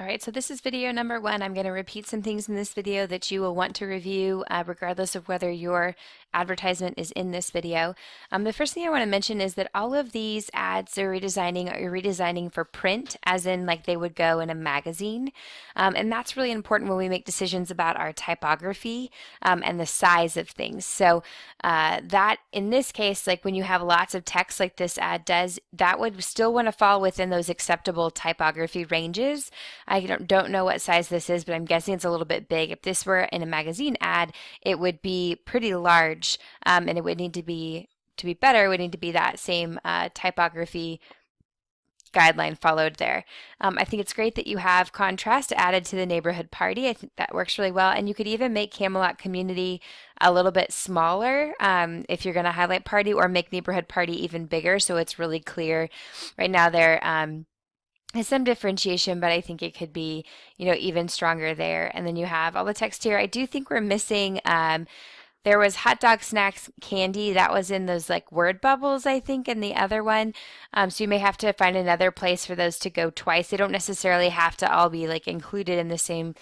All right, so this is video number 1. I'm going to repeat some things in this video that you will want to review regardless of whether your advertisement is in this video. The first thing I want to mention is that all of these ads are redesigning for print, as in like they would go in a magazine. And that's really important when we make decisions about our typography and the size of things. So that in this case, like when you have lots of text like this ad does, that would still want to fall within those acceptable typography ranges. I don't know what size this is, but I'm guessing it's a little bit big. If this were in a magazine ad, it would be pretty large, and it would need to be better. It would need to be that same typography guideline followed there. I think it's great that you have contrast added to the neighborhood party. I think that works really well, and you could even make Camelot Community a little bit smaller if you're going to highlight party, or make neighborhood party even bigger so it's really clear. Right now there is some differentiation, but I think it could be, even stronger there. And then you have all the text here. I do think we're missing, there was hot dog snacks candy. That was in those like word bubbles, I think, in the other one. So you may have to find another place for those to go twice. They don't necessarily have to all be like included in the same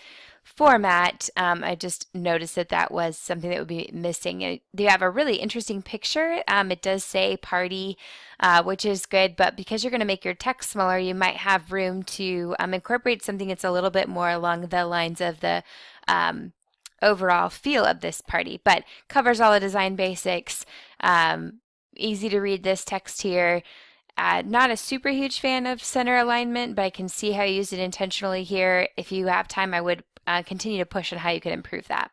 format. I just noticed that that was something that would be missing. You have a really interesting picture. It does say party, which is good, but because you're going to make your text smaller, you might have room to incorporate something that's a little bit more along the lines of the overall feel of this party, but covers all the design basics. Easy to read this text here. Not a super huge fan of center alignment, but I can see how you used it intentionally here. If you have time, I would continue to push on how you could improve that.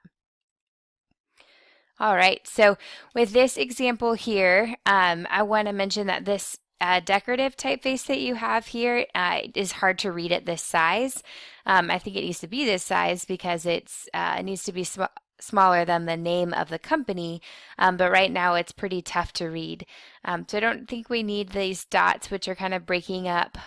All right, so with this example here, I want to mention that this decorative typeface that you have here is hard to read at this size. I think it needs to be this size because it needs to be smaller than the name of the company, but right now it's pretty tough to read. So I don't think we need these dots, which are kind of breaking up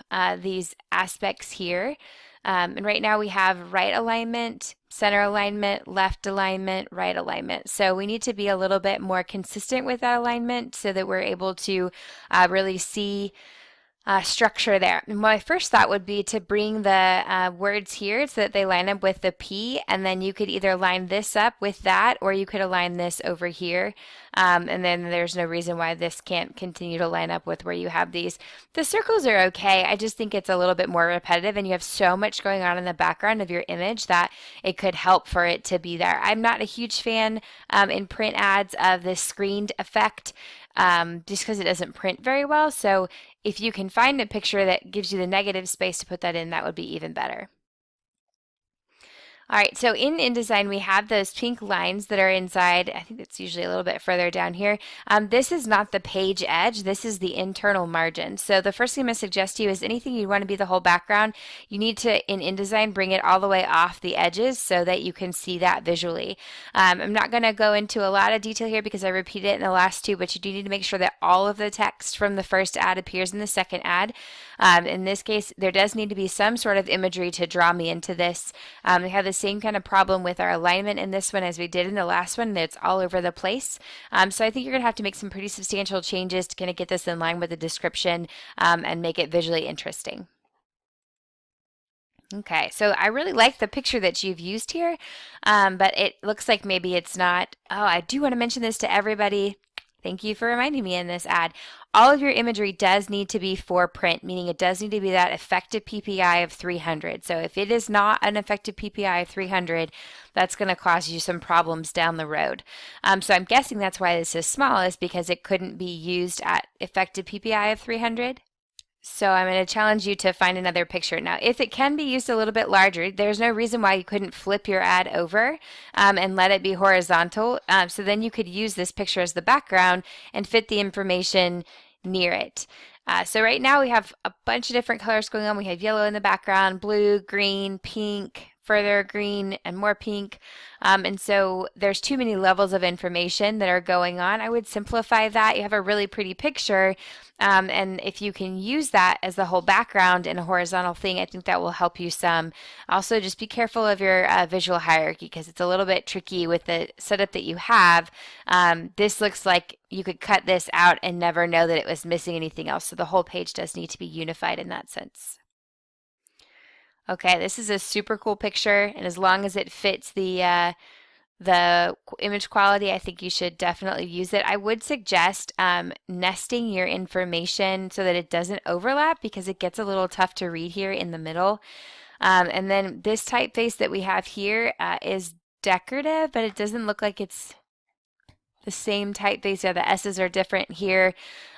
these aspects here. And right now we have right alignment, center alignment, left alignment, right alignment. So we need to be a little bit more consistent with that alignment so that we're able to really see structure there. And my first thought would be to bring the words here so that they line up with the P, and then you could either line this up with that, or you could align this over here, and then there's no reason why this can't continue to line up with where you have these. The circles are okay. I just think it's a little bit more repetitive, and you have so much going on in the background of your image that it could help for it to be there. I'm not a huge fan in print ads of this screened effect, just because it doesn't print very well. So if you can find a picture that gives you the negative space to put that in, that would be even better. All right, so in InDesign, we have those pink lines that are inside. I think it's usually a little bit further down here. This is not the page edge. This is the internal margin. So the first thing I'm going to suggest to you is anything you want to be the whole background, you need to, in InDesign, bring it all the way off the edges so that you can see that visually. I'm not going to go into a lot of detail here because I repeated it in the last two, but you do need to make sure that all of the text from the first ad appears in the second ad. In this case, there does need to be some sort of imagery to draw me into this. We have the same kind of problem with our alignment in this one as we did in the last one. It's all over the place. So I think you're going to have to make some pretty substantial changes to kind of get this in line with the description and make it visually interesting. Okay, so I really like the picture that you've used here, but it looks like maybe it's not. Oh, I do want to mention this to everybody. Thank you for reminding me in this ad. All of your imagery does need to be for print, meaning it does need to be that effective PPI of 300. So if it is not an effective PPI of 300, that's going to cause you some problems down the road. So I'm guessing that's why this is small, is because it couldn't be used at effective PPI of 300. So I'm going to challenge you to find another picture. Now, if it can be used a little bit larger, there's no reason why you couldn't flip your ad over and let it be horizontal. So then you could use this picture as the background and fit the information near it. So right now we have a bunch of different colors going on. We have yellow in the background, blue, green, pink, further green, and more pink. And so there's too many levels of information that are going on. I would simplify that. You have a really pretty picture, and if you can use that as the whole background in a horizontal thing, I think that will help you some. Also, just be careful of your visual hierarchy because it's a little bit tricky with the setup that you have. This looks like you could cut this out and never know that it was missing anything else. So the whole page does need to be unified in that sense. Okay, this is a super cool picture, and as long as it fits the image quality, I think you should definitely use it. I would suggest nesting your information so that it doesn't overlap because it gets a little tough to read here in the middle. And then this typeface that we have here is decorative, but it doesn't look like it's the same typeface. Yeah, the S's are different here.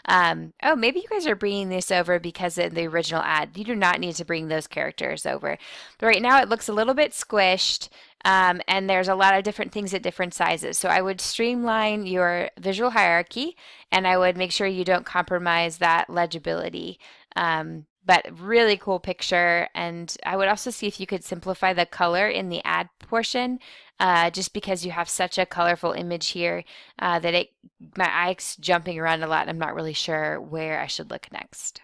Oh, maybe you guys are bringing this over because of the original ad. You do not need to bring those characters over. But right now it looks a little bit squished, and there's a lot of different things at different sizes. So I would streamline your visual hierarchy, and I would make sure you don't compromise that legibility. But really cool picture, and I would also see if you could simplify the color in the ad portion, just because you have such a colorful image here that my eye's jumping around a lot and I'm not really sure where I should look next.